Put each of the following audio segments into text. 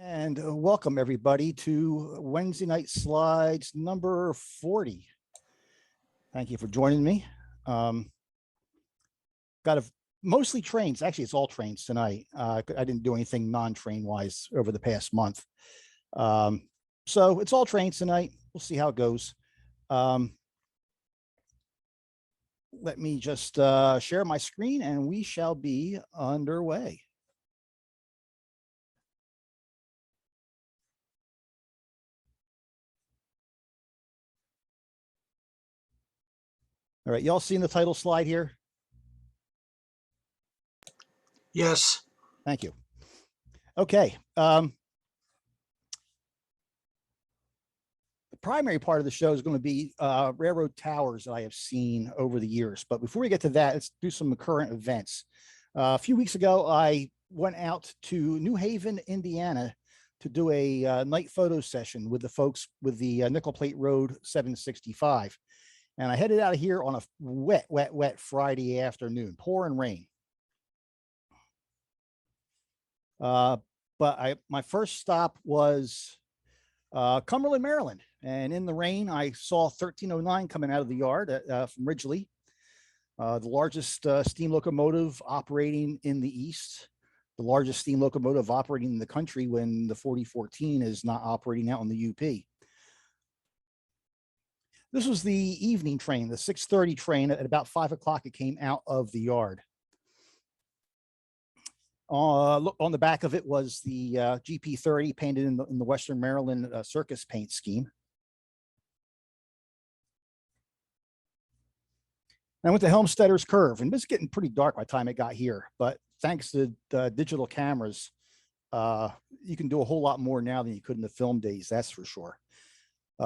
And welcome everybody to Wednesday Night Slides number 40. Thank you for joining me. Got mostly trains. Actually, it's all trains tonight. I didn't do anything non-train wise over the past month. So it's all trains tonight. We'll see how it goes. Let me just share my screen and we shall be underway. All right, y'all seen the title slide here? Yes. Thank you. Okay. The primary part of the show is going to be railroad towers that I have seen over the years. But before we get to that, let's do some current events. A few weeks ago, I went out to New Haven, Indiana, to do a night photo session with the folks with the Nickel Plate Road 765. And I headed out of here on a wet Friday afternoon, pouring rain. But my first stop was Cumberland, Maryland. And in the rain, I saw 1309 coming out of the yard from Ridgely, the largest steam locomotive operating in the East, the largest steam locomotive operating in the country when the 4014 is not operating out on the UP. This was the evening train, the 6:30 train. At about 5 o'clock, it came out of the yard. Look, on the back of it was the GP30 painted in the Western Maryland circus paint scheme. I went to Helmstedter's Curve, and it was getting pretty dark by the time it got here. But thanks to digital cameras, you can do a whole lot more now than you could in the film days, that's for sure.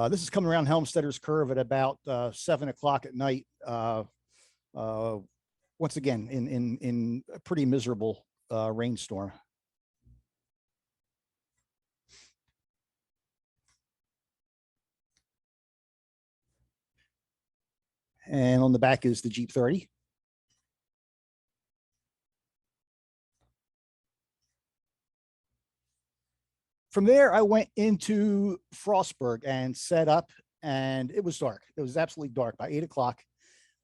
This is coming around Helmstedter's Curve at about 7 o'clock at night. Once again, in a pretty miserable rainstorm. And on the back is the Jeep 30. From there, I went into Frostburg and set up, and it was dark. It was absolutely dark by 8 o'clock.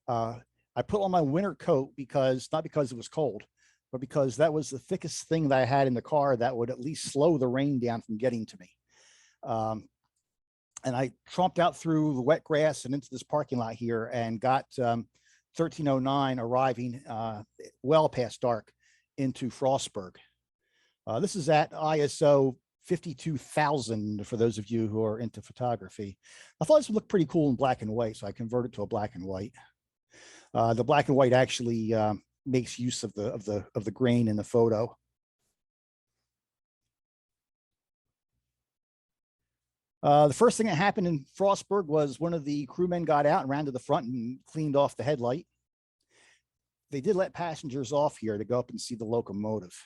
I put on my winter coat not because it was cold, but because that was the thickest thing that I had in the car that would at least slow the rain down from getting to me. And I tromped out through the wet grass and into this parking lot here and got 1309 arriving well past dark into Frostburg. This is at ISO 52,000 for those of you who are into photography. I thought this would look pretty cool in black and white, so I converted to a black and white. The black and white actually makes use of the grain in the photo. The first thing that happened in Frostburg was one of the crewmen got out and ran to the front and cleaned off the headlight. They did let passengers off here to go up and see the locomotive.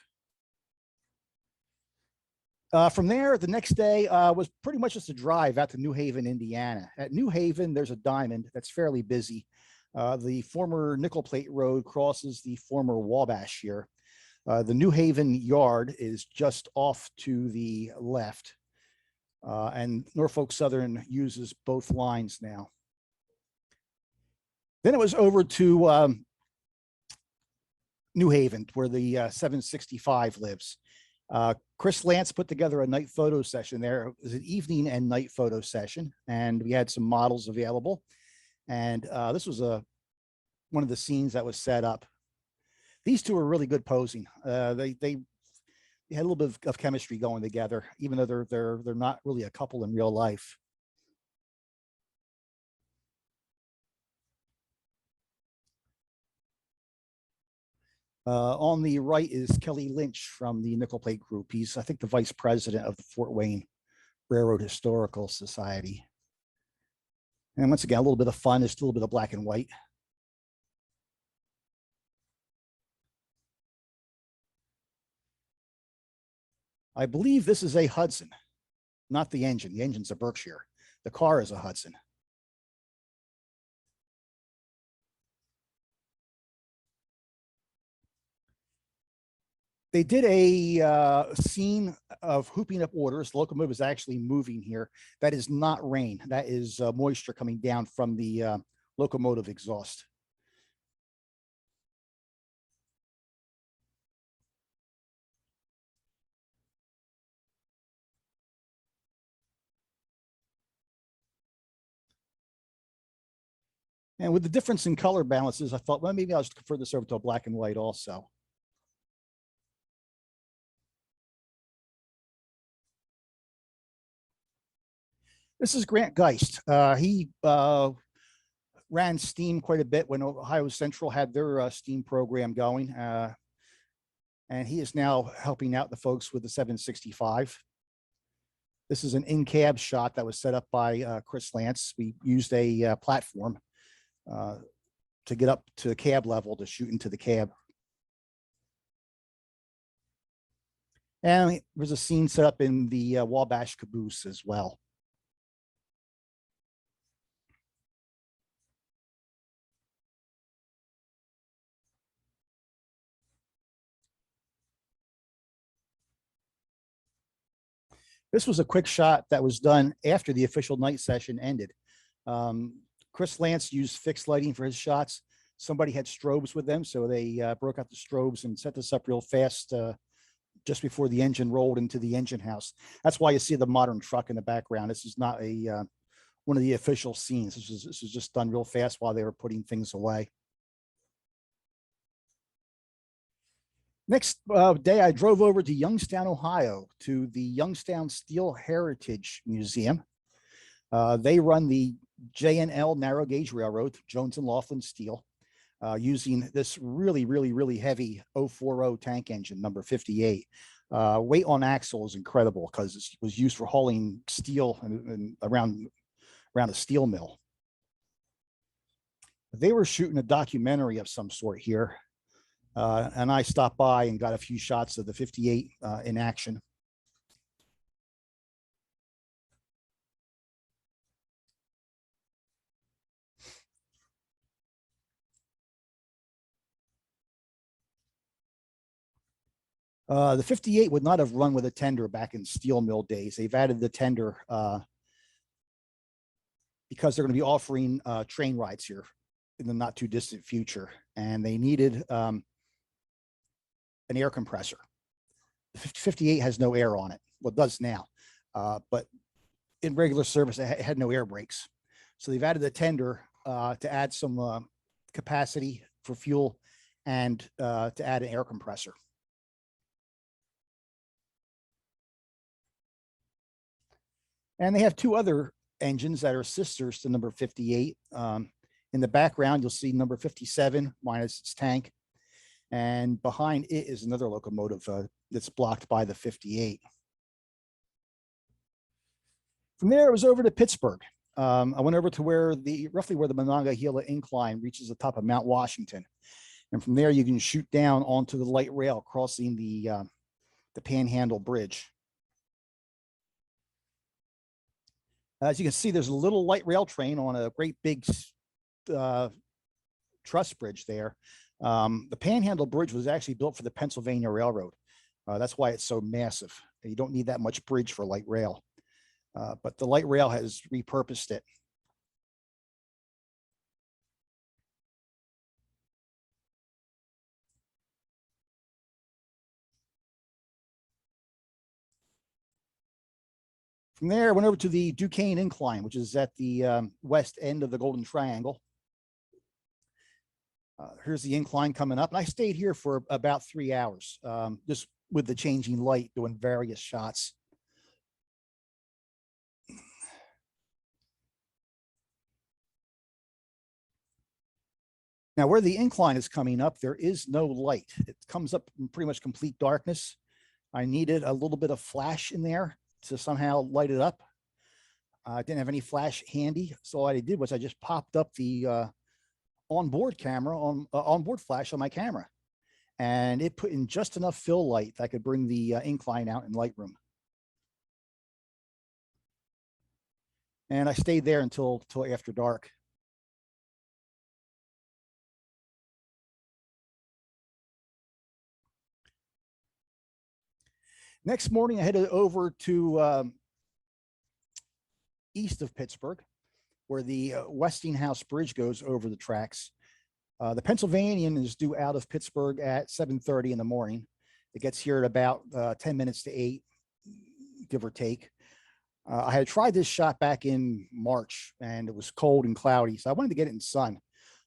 From there, the next day was pretty much just a drive out to New Haven, Indiana. At New Haven, there's a diamond that's fairly busy. The former Nickel Plate Road crosses the former Wabash here. The New Haven yard is just off to the left. And Norfolk Southern uses both lines now. Then it was over to New Haven, where the 765 lives. Chris Lance put together a night photo session there. It was an evening and night photo session, and we had some models available. And this was one of the scenes that was set up. These two are really good posing. They had a little bit of chemistry going together, even though they're not really a couple in real life. On the right is Kelly Lynch from the Nickel Plate Group. He's, I think, the vice president of the Fort Wayne Railroad Historical Society. And once again, a little bit of fun, just a little bit of black and white. I believe this is a Hudson, not the engine. The engine's a Berkshire. The car is a Hudson. They did a scene of hooping up orders. The locomotive is actually moving here. That is not rain. That is moisture coming down from the locomotive exhaust. And with the difference in color balances, I thought, well, maybe I'll just convert this over to a black and white also. This is Grant Geist. He ran steam quite a bit when Ohio Central had their steam program going. And he is now helping out the folks with the 765. This is an in-cab shot that was set up by Chris Lance. We used a platform to get up to the cab level to shoot into the cab. And there's a scene set up in the Wabash caboose as well. This was a quick shot that was done after the official night session ended. Chris Lance used fixed lighting for his shots. Somebody had strobes with them, so they broke out the strobes and set this up real fast just before the engine rolled into the engine house. That's why you see the modern truck in the background. This is not a one of the official scenes. This was just done real fast while they were putting things away. Next day, I drove over to Youngstown, Ohio, to the Youngstown Steel Heritage Museum. They run the J&L Narrow Gauge Railroad, Jones and Laughlin Steel, using this really heavy 040 tank engine, number 58. Weight on axle is incredible because it was used for hauling steel and around a steel mill. They were shooting a documentary of some sort here. And I stopped by and got a few shots of the 58 in action. The 58 would not have run with a tender back in steel mill days. They've added the tender because they're going to be offering train rides here in the not too distant future. And they needed an air compressor. The 58 has no air on it. Well, it does now, but in regular service, it had no air brakes. So they've added a tender to add some capacity for fuel and to add an air compressor. And they have two other engines that are sisters to number 58. In the background, you'll see number 57 minus its tank. And behind it is another locomotive that's blocked by the 58. From there, it was over to Pittsburgh. I went over to roughly where the Monongahela incline reaches the top of Mount Washington. And from there, you can shoot down onto the light rail crossing the Panhandle Bridge. As you can see, there's a little light rail train on a great big truss bridge there. The Panhandle Bridge was actually built for the Pennsylvania Railroad. That's why it's so massive. You don't need that much bridge for light rail. But the light rail has repurposed it. From there, I went over to the Duquesne Incline, which is at the west end of the Golden Triangle. Here's the incline coming up. And I stayed here for about 3 hours, just with the changing light, doing various shots. Now, where the incline is coming up, there is no light. It comes up in pretty much complete darkness. I needed a little bit of flash in there to somehow light it up. I didn't have any flash handy, so what I did was I just popped up the onboard camera onboard flash on my camera, and it put in just enough fill light that I could bring the incline out in Lightroom. And I stayed there until after dark. Next morning, I headed over to east of Pittsburgh, where the Westinghouse Bridge goes over the tracks. The Pennsylvanian is due out of Pittsburgh at 7:30 in the morning. It gets here at about 10 minutes to 8, give or take. I had tried this shot back in March, and it was cold and cloudy, so I wanted to get it in sun.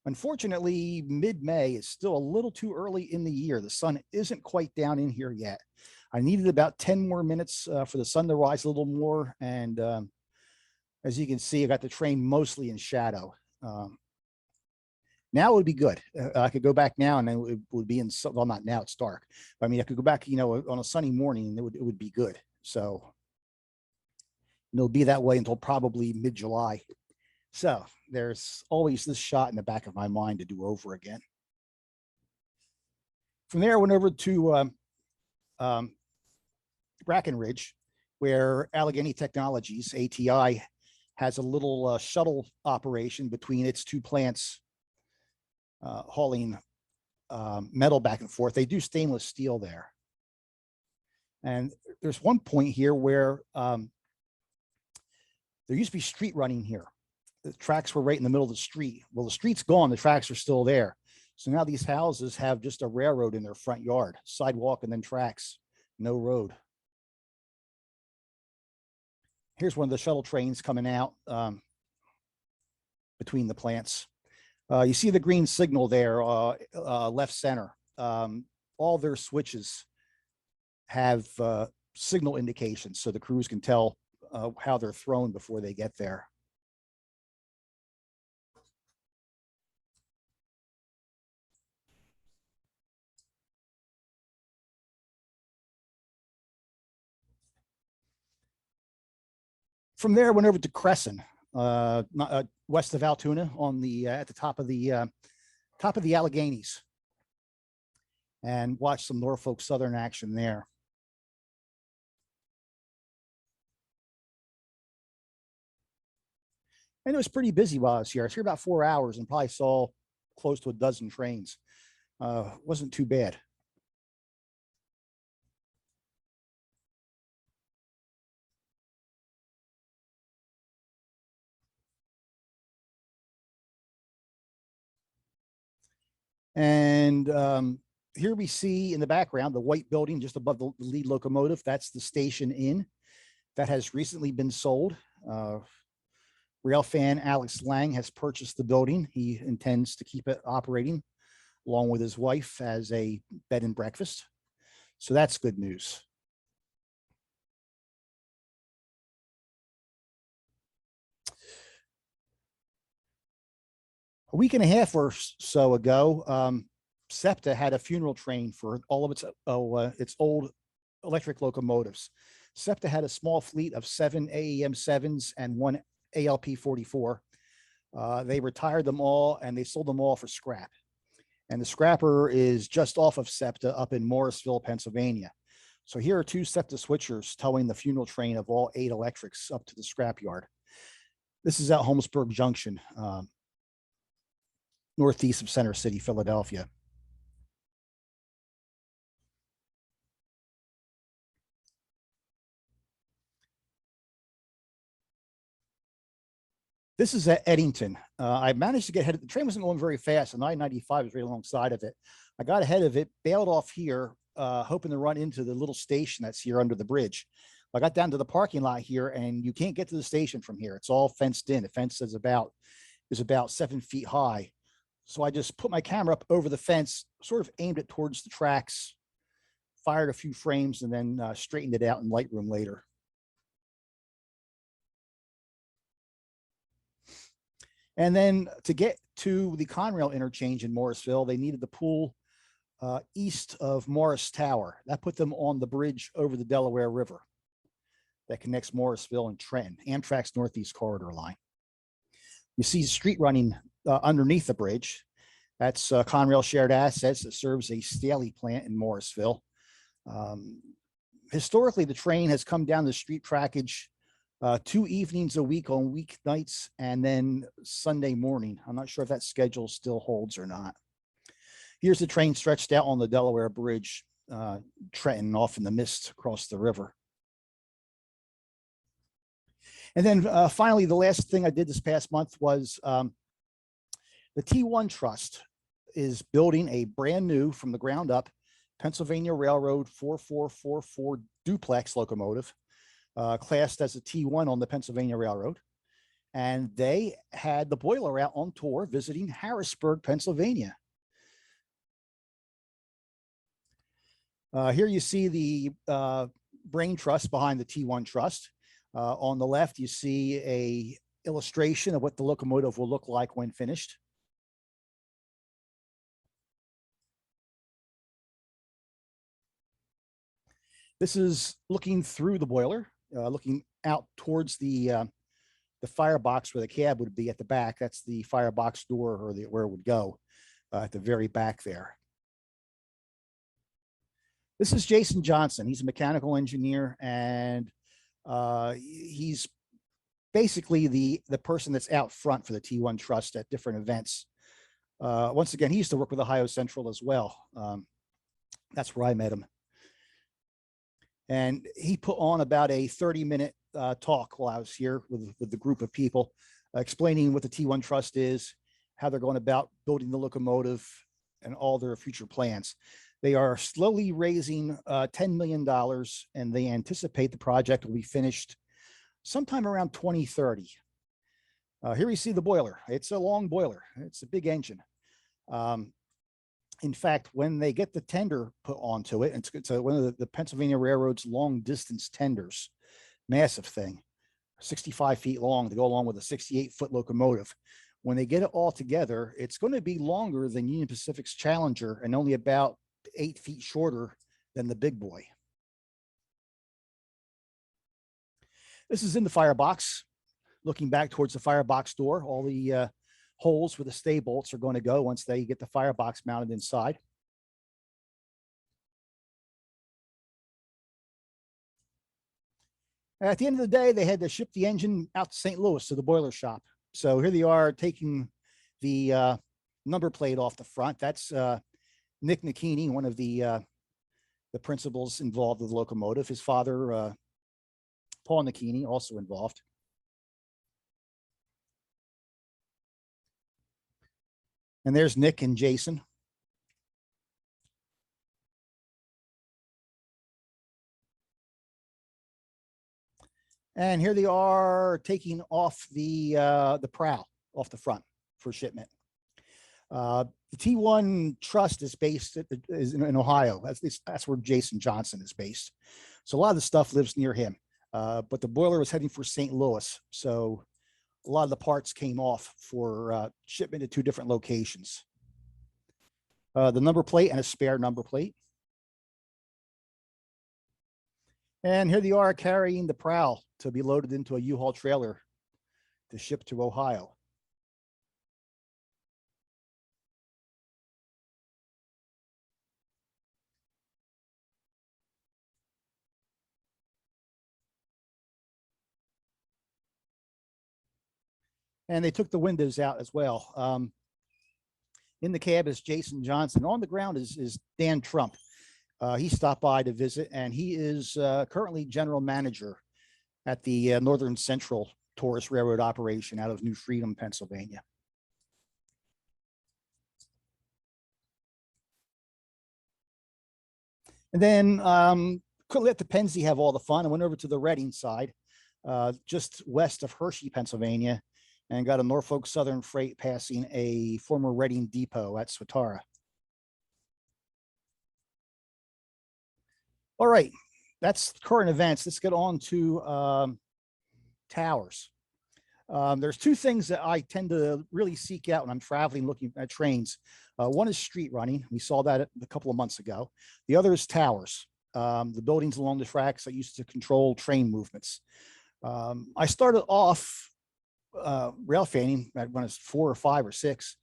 Unfortunately, mid-May is still a little too early in the year. The sun isn't quite down in here yet. I needed about 10 more minutes for the sun to rise a little more, and as you can see, I got the train mostly in shadow. Now it would be good. I could go back now and it would be in, well, not now, it's dark. But I mean, I could go back, on a sunny morning and it would be good. So it'll be that way until probably mid-July. So there's always this shot in the back of my mind to do over again. From there, I went over to Brackenridge, where Allegheny Technologies, ATI, has a little shuttle operation between its two plants, hauling metal back and forth. They do stainless steel there. And there's one point here where there used to be street running here. The tracks were right in the middle of the street. Well, the street's gone, the tracks are still there. So now these houses have just a railroad in their front yard, sidewalk and then tracks, no road. Here's one of the shuttle trains coming out between the plants. You see the green signal there, left center. All their switches have signal indications so the crews can tell how they're thrown before they get there. From there, I went over to Crescent, west of Altoona, on the at the top of the Alleghenies, and watched some Norfolk Southern action there. And it was pretty busy while I was here. I was here about 4 hours and probably saw close to a dozen trains. Wasn't too bad. And here we see in the background the white building just above the lead locomotive. That's the station inn that has recently been sold. Rail fan Alex Lang has purchased the building. He intends to keep it operating along with his wife as a bed and breakfast. So that's good news. A week and a half or so ago, SEPTA had a funeral train for all of its old electric locomotives. SEPTA had a small fleet of 7 AEM 7s and 1 ALP 44. They retired them all and they sold them all for scrap. And the scrapper is just off of SEPTA up in Morrisville, Pennsylvania. So here are 2 SEPTA switchers towing the funeral train of all 8 electrics up to the scrapyard. This is at Holmesburg Junction, northeast of Center City, Philadelphia. This is at Eddington. I managed to get ahead. The train wasn't going very fast, and I-95 was right alongside of it. I got ahead of it, bailed off here, hoping to run into the little station that's here under the bridge. I got down to the parking lot here, and you can't get to the station from here. It's all fenced in. The fence is about 7 feet high. So I just put my camera up over the fence, sort of aimed it towards the tracks, fired a few frames, and then straightened it out in Lightroom later. And then to get to the Conrail interchange in Morrisville, they needed to pull east of Morris Tower. That put them on the bridge over the Delaware River that connects Morrisville and Trenton, Amtrak's Northeast Corridor line. You see street running underneath the bridge. That's Conrail Shared Assets that serves a Staley plant in Morrisville. Historically, the train has come down the street trackage 2 evenings a week on weeknights and then Sunday morning. I'm not sure if that schedule still holds or not. Here's the train stretched out on the Delaware Bridge Trenton off in the mist across the river. And then finally, the last thing I did this past month was the T1 Trust is building a brand new, from the ground up, Pennsylvania Railroad 4444 duplex locomotive, classed as a T1 on the Pennsylvania Railroad. And they had the boiler out on tour visiting Harrisburg, Pennsylvania. Here you see the brain trust behind the T1 Trust. On the left, you see a illustration of what the locomotive will look like when finished. This is looking through the boiler, looking out towards the firebox where the cab would be at the back. That's the firebox door, or where it would go at the very back there. This is Jason Johnson. He's a mechanical engineer, and he's basically the person that's out front for the T1 Trust at different events. Once again, he used to work with Ohio Central as well. That's where I met him. And he put on about a 30-minute talk while I was here with the group of people, explaining what the T1 Trust is, how they're going about building the locomotive, and all their future plans. They are slowly raising $10 million, and they anticipate the project will be finished sometime around 2030. Here we see the boiler. It's a long boiler. It's a big engine. In fact, when they get the tender put onto it, it's one of the Pennsylvania Railroad's long distance tenders, massive thing, 65 feet long to go along with a 68-foot locomotive. When they get it all together, it's going to be longer than Union Pacific's Challenger and only about 8 feet shorter than the big boy. This is in the firebox, looking back towards the firebox door. All the holes where the stay bolts are going to go once they get the firebox mounted inside. At the end of the day, they had to ship the engine out to St. Louis to the boiler shop. So here they are taking the number plate off the front. That's Nick Nakini, one of the principals involved with the locomotive. His father, Paul Nakini, also involved. And there's Nick and Jason. And here they are taking off the prow off the front for shipment. The T1 Trust is based in Ohio. That's where Jason Johnson is based. So a lot of the stuff lives near him. But the boiler was heading for St. Louis. So a lot of the parts came off for shipment to 2 different locations. The number plate and a spare number plate. And here they are carrying the prow to be loaded into a U-Haul trailer to ship to Ohio. And they took the windows out as well. In the cab is Jason Johnson. On the ground is Dan Trump. He stopped by to visit, and he is currently general manager at the Northern Central Tourist Railroad operation out of New Freedom, Pennsylvania. And then couldn't let the Pennsy have all the fun. I went over to the Reading side, just west of Hershey, Pennsylvania, and got a Norfolk Southern freight passing a former Reading depot at Swatara. All right, that's current events. Let's get on to towers. There's 2 things that I tend to really seek out when I'm traveling, looking at trains. One is street running. We saw that a couple of months ago. The other is towers, the buildings along the tracks that used to control train movements. I started off rail fanning when I was 4 or 5 or 6,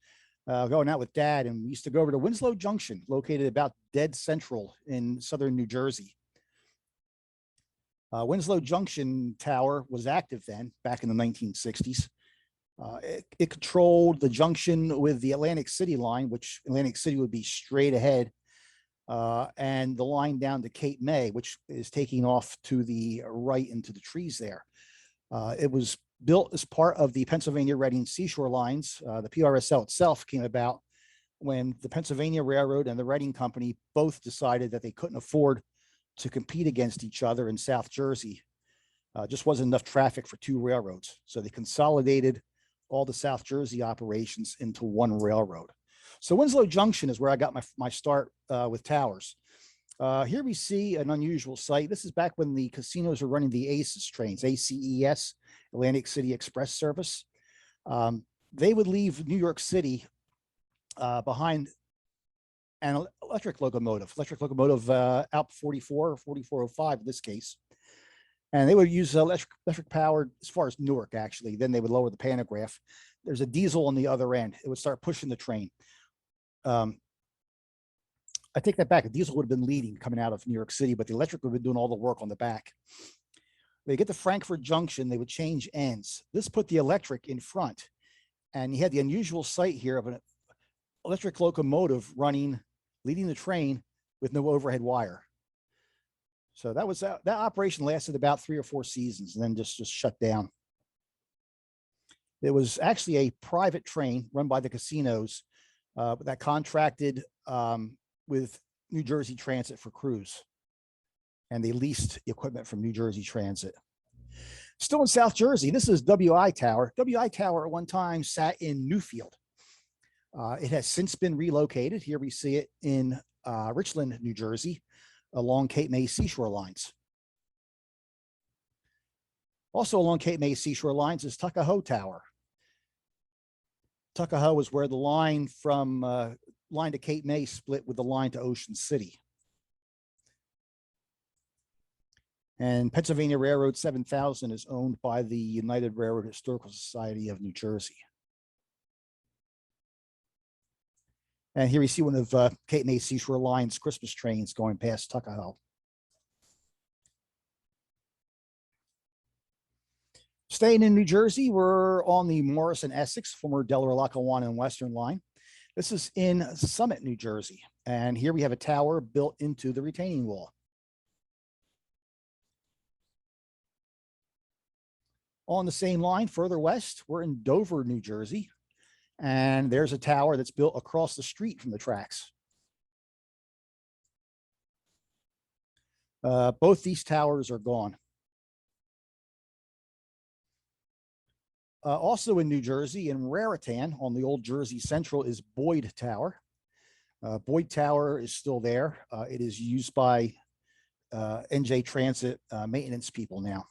going out with Dad, and we used to go over to Winslow Junction, located about dead central in southern New Jersey. Winslow Junction Tower was active then, back in the 1960s. It controlled the junction with the Atlantic City line, which Atlantic City would be straight ahead. and the line down to Cape May, which is taking off to the right into the trees there. It was built as part of the Pennsylvania Reading Seashore Lines. The PRSL itself came about when the Pennsylvania Railroad and the Reading Company both decided that they couldn't afford to compete against each other in South Jersey. Just wasn't enough traffic for two railroads. So they consolidated all the South Jersey operations into one railroad. So Winslow Junction is where I got my start with towers. Here we see an unusual sight. This is back when the casinos were running the ACES trains, ACES, Atlantic City Express Service. They would leave New York City behind an electric locomotive Alp 44 or 4405 in this case. And they would use electric powered as far as Newark, actually. Then they would lower the pantograph. There's a diesel on the other end. It would start pushing the train. I take that back. The diesel would have been leading coming out of New York City, but the electric would have been doing all the work on the back. They get to Frankfort Junction, they would change ends. This put the electric in front. And you had the unusual sight here of an electric locomotive leading the train with no overhead wire. So that operation lasted about 3 or 4 seasons and then just shut down. It was actually a private train run by the casinos that contracted with New Jersey Transit for crews. And they leased equipment from New Jersey Transit. Still in South Jersey, this is WI Tower. WI Tower at one time sat in Newfield. It has since been relocated. Here we see it in Richland, New Jersey, along Cape May Seashore Lines. Also along Cape May Seashore Lines is Tuckahoe Tower. Tuckahoe is where the line from line to Cape May split with the line to Ocean City. And Pennsylvania Railroad 7000 is owned by the United Railroad Historical Society of New Jersey. And here we see one of Cape May Seashore Line's Christmas trains going past Tuckahoe. Staying in New Jersey, we're on the Morrison Essex, former Delaware, Lackawanna, and Western line. This is in Summit, New Jersey. And here we have a tower built into the retaining wall. On the same line, further west, we're in Dover, New Jersey. And there's a tower that's built across the street from the tracks. Both these towers are gone. Also in New Jersey, in Raritan, on the old Jersey Central, is Boyd Tower. Boyd Tower is still there. It is used by NJ Transit maintenance people now.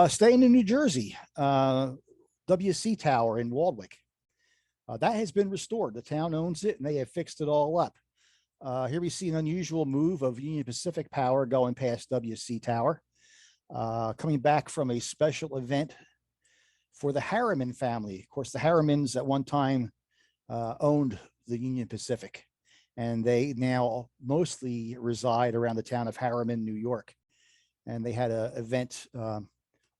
Staying in New Jersey, WC Tower in Waldwick. That has been restored. The town owns it and they have fixed it all up. Here we see an unusual move of Union Pacific Power going past WC Tower, coming back from a special event for the Harriman family. Of course, the Harrimans at one time owned the Union Pacific, and they now mostly reside around the town of Harriman, New York. And they had an event.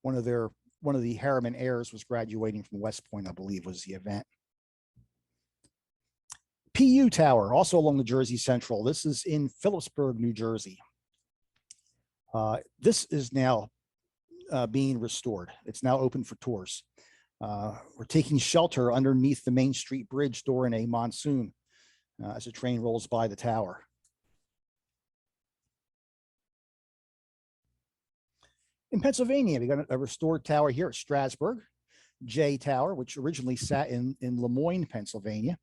One of the Harriman heirs was graduating from West Point, I believe, was the event. PU Tower, also along the Jersey Central. This is in Phillipsburg, New Jersey. This is now being restored. It's now open for tours. We're taking shelter underneath the Main Street Bridge during a monsoon as a train rolls by the tower. In Pennsylvania, we got a restored tower here at Strasburg, J Tower, which originally sat in Lemoyne, Pennsylvania.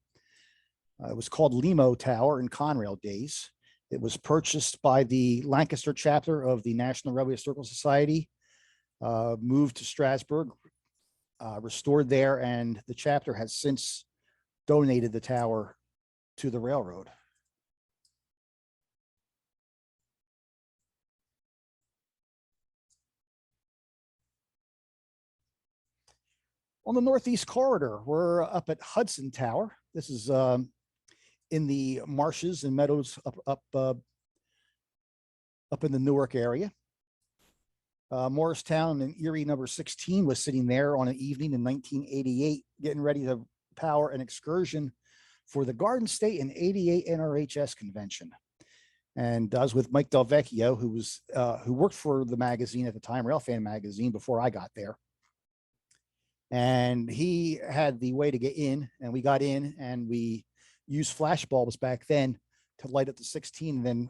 It was called Limo Tower in Conrail days. It was purchased by the Lancaster chapter of the National Railway Historical Society, moved to Strasburg, restored there, and the chapter has since donated the tower to the railroad. On the Northeast Corridor, we're up at Hudson Tower. This is in the marshes and meadows up in the Newark area. Morristown and Erie number 16 was sitting there on an evening in 1988, getting ready to power an excursion for the Garden State and 88 NRHS convention. And I was with Mike Delvecchio, who worked for the magazine at the time, Railfan magazine, before I got there. And he had the way to get in, and we got in, and we used flash bulbs back then to light up the 16. And then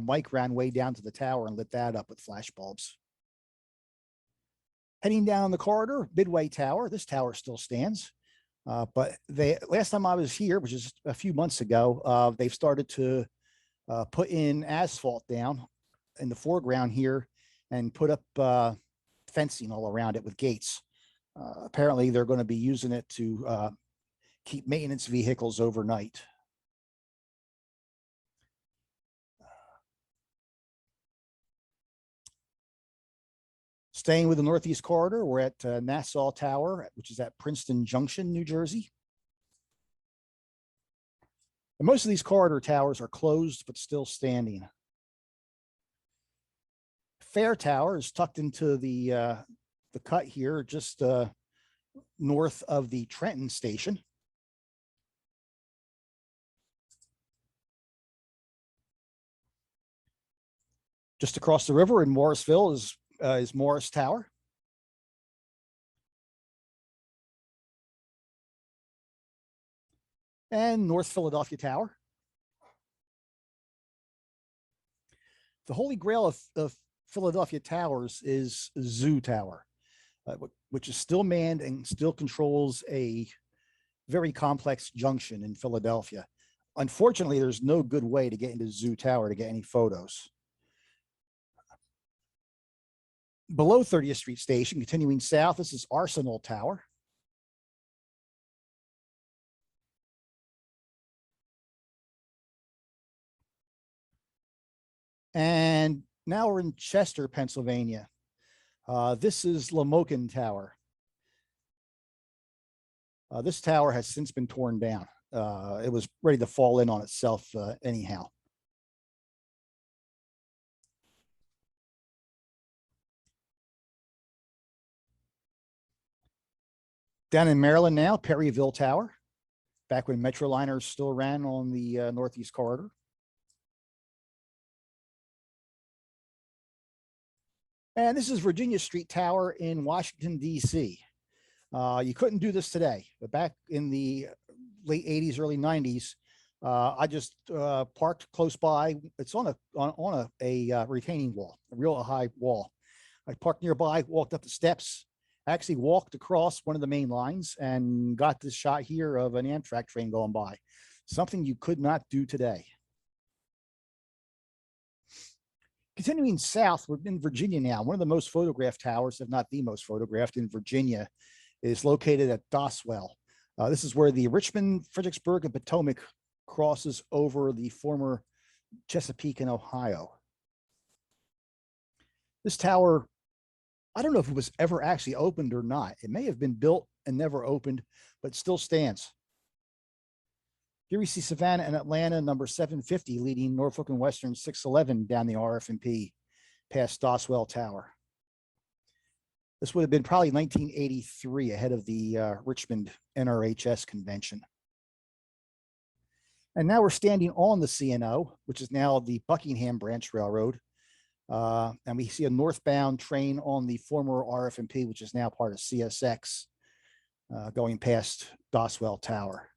Mike ran way down to the tower and lit that up with flash bulbs. Heading down the corridor, Midway Tower. This tower still stands. But last time I was here, which is a few months ago, they've started to put in asphalt down in the foreground here and put up fencing all around it with gates. Apparently, they're going to be using it to keep maintenance vehicles overnight. Staying with the Northeast Corridor, we're at Nassau Tower, which is at Princeton Junction, New Jersey. And most of these corridor towers are closed, but still standing. Fair Tower is tucked into the cut here, just north of the Trenton station. Just across the river in Morrisville is Morris Tower. And North Philadelphia Tower. The holy grail of Philadelphia towers is Zoo Tower, which is still manned and still controls a very complex junction in Philadelphia. Unfortunately, there's no good way to get into Zoo Tower to get any photos. Below 30th Street Station, continuing south, this is Arsenal Tower. And now we're in Chester, Pennsylvania. This is Lamoken Tower. This tower has since been torn down. It was ready to fall in on itself anyhow. Down in Maryland now, Perryville Tower, back when Metroliners still ran on the Northeast Corridor. And this is Virginia Street Tower in Washington, D.C. You couldn't do this today, but back in the late 80s, early 90s, I just parked close by. It's on a retaining wall, a real high wall. I parked nearby, walked up the steps, actually walked across one of the main lines and got this shot here of an Amtrak train going by. Something you could not do today. Continuing south, we're in Virginia now. One of the most photographed towers, if not the most photographed in Virginia, is located at Doswell. This is where the Richmond, Fredericksburg, and Potomac crosses over the former Chesapeake and Ohio. This tower, I don't know if it was ever actually opened or not. It may have been built and never opened, but still stands. Here we see Savannah and Atlanta, number 750, leading Norfolk and Western 611 down the RF&P past Doswell Tower. This would have been probably 1983, ahead of the Richmond NRHS convention. And now we're standing on the C&O, which is now the Buckingham Branch Railroad. And we see a northbound train on the former RF&P, which is now part of CSX, going past Doswell Tower.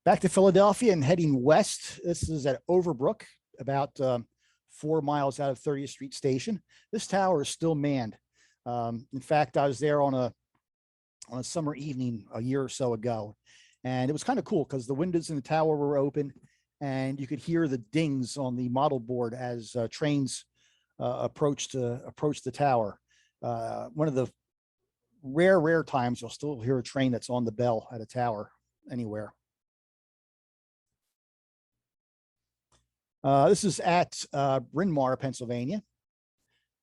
Back to Philadelphia and heading west. This is at Overbrook, about 4 miles out of 30th Street Station. This tower is still manned. In fact, I was there on a summer evening a year or so ago, and it was kind of cool because the windows in the tower were open, and you could hear the dings on the model board as trains approached the tower. One of the rare times you'll still hear a train that's on the bell at a tower anywhere. This is at Bryn Mawr, Pennsylvania.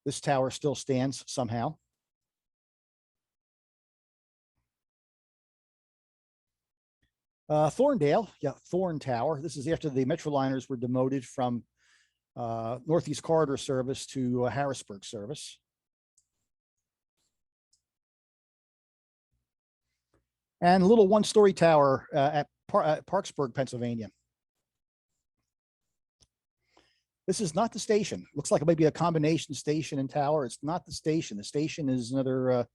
This tower still stands somehow. Thorndale, yeah, Thorn Tower. This is after the Metroliners were demoted from Northeast Corridor service to Harrisburg service. And a little one-story tower at Parksburg, Pennsylvania. This is not the station. Looks like it might be a combination station and tower. It's not the station. The station is another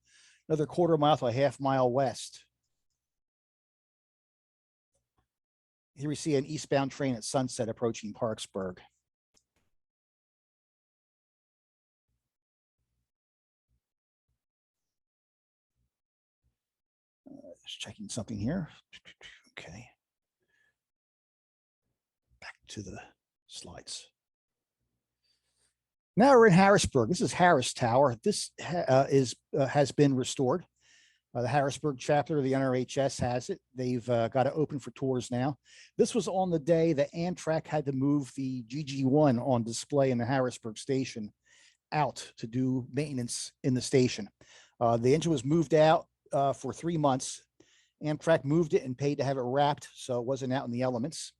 quarter mile to a half mile west. Here we see an eastbound train at sunset approaching Parksburg. Just checking something here. Okay. Back to the slides. Now we're in Harrisburg. This is Harris Tower. This has been restored. The Harrisburg chapter of the NRHS has it. They've got it open for tours now. This was on the day that Amtrak had to move the GG1 on display in the Harrisburg station out to do maintenance in the station. The engine was moved out for 3 months. Amtrak moved it and paid to have it wrapped, so it wasn't out in the elements.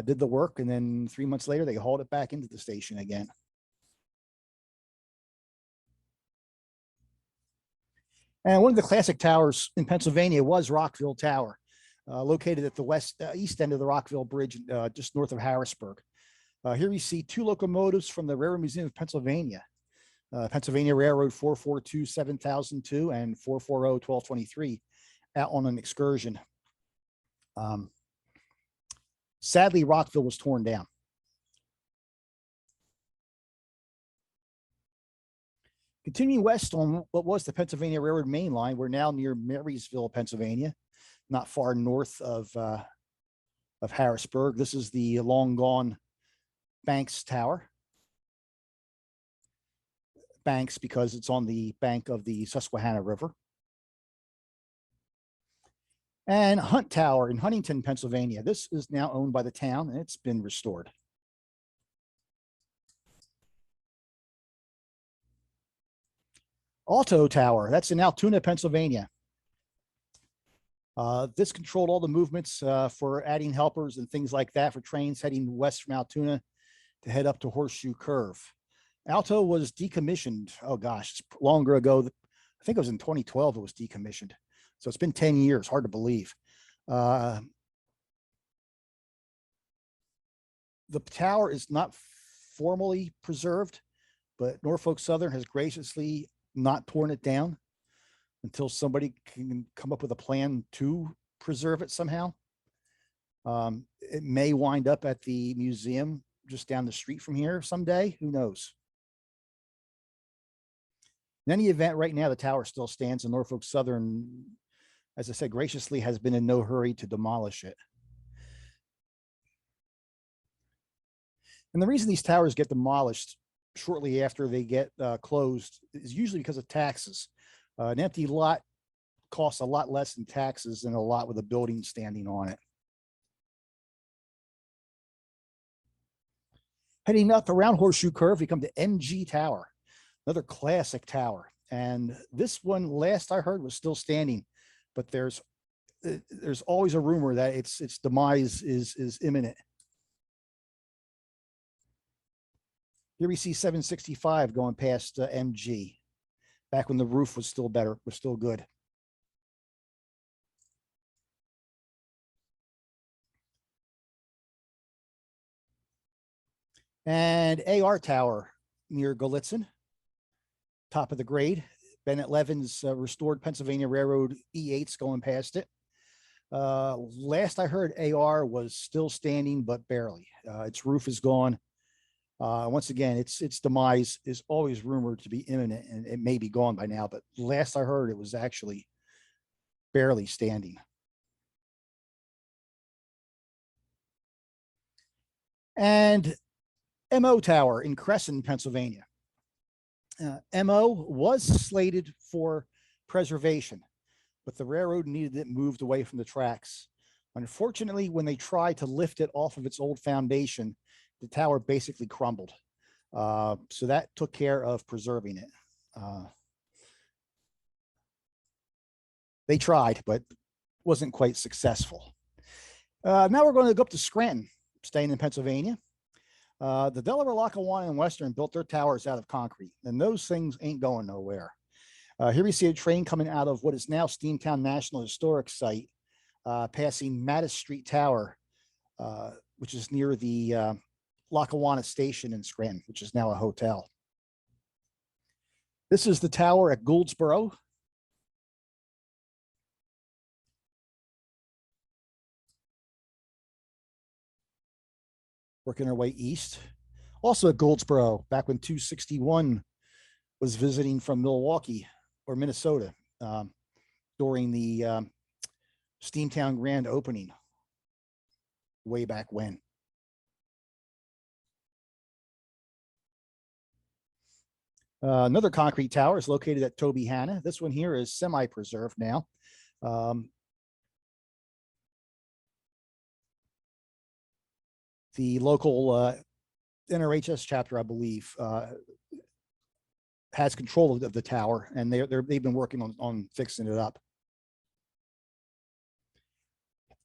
Did the work, and then 3 months later, they hauled it back into the station again. And one of the classic towers in Pennsylvania was Rockville Tower, located at the east end of the Rockville Bridge, just north of Harrisburg. Here you see 2 locomotives from the Railroad Museum of Pennsylvania, Pennsylvania Railroad 442-7002 and 440-1223, out on an excursion. Sadly, Rockville was torn down. Continuing west on what was the Pennsylvania Railroad main line, we're now near Marysville, Pennsylvania, not far north of Harrisburg. This is the long gone Banks Tower. Banks because it's on the bank of the Susquehanna River. And Hunt Tower in Huntington, Pennsylvania. This is now owned by the town and it's been restored. Alto Tower, that's in Altoona, Pennsylvania. This controlled all the movements for adding helpers and things like that for trains heading west from Altoona to head up to Horseshoe Curve. Alto was decommissioned. Oh gosh, it's longer ago. I think it was in 2012 it was decommissioned. So it's been 10 years, hard to believe. The tower is not formally preserved, but Norfolk Southern has graciously not torn it down until somebody can come up with a plan to preserve it somehow. It may wind up at the museum just down the street from here someday, who knows? In any event, right now the tower still stands and Norfolk Southern, as I said, graciously has been in no hurry to demolish it. And the reason these towers get demolished shortly after they get closed is usually because of taxes. An empty lot costs a lot less in taxes than a lot with a building standing on it. Heading up around Horseshoe Curve, we come to MG Tower, another classic tower. And this one, last I heard, was still standing, but there's always a rumor that its demise is imminent. Here we see 765 going past MG, back when the roof was still better, was still good. And AR Tower near Gallitzin, top of the grade. Bennett Levin's restored Pennsylvania Railroad E8s going past it. Last I heard, AR was still standing, but barely. Its roof is gone. Once again, its demise is always rumored to be imminent, and it may be gone by now, but last I heard it was actually barely standing. And MO Tower in Crescent, Pennsylvania. MO was slated for preservation, but the railroad needed it moved away from the tracks. Unfortunately, when they tried to lift it off of its old foundation, the tower basically crumbled. So that took care of preserving it. They tried, but wasn't quite successful. Now we're going to go up to Scranton, staying in Pennsylvania. The Delaware, Lackawanna, and Western built their towers out of concrete, and those things ain't going nowhere. Here we see a train coming out of what is now Steamtown National Historic Site, passing Mattis Street Tower, which is near the Lackawanna Station in Scranton, which is now a hotel. This is the tower at Gouldsboro. Working our way east. Also at Gouldsboro, back when 261 was visiting from Milwaukee or Minnesota during the Steamtown grand opening way back when. Another concrete tower is located at Toby Hanna. This one here is semi-preserved now. The local NRHS chapter, I believe, has control of the tower, and they've been working on fixing it up.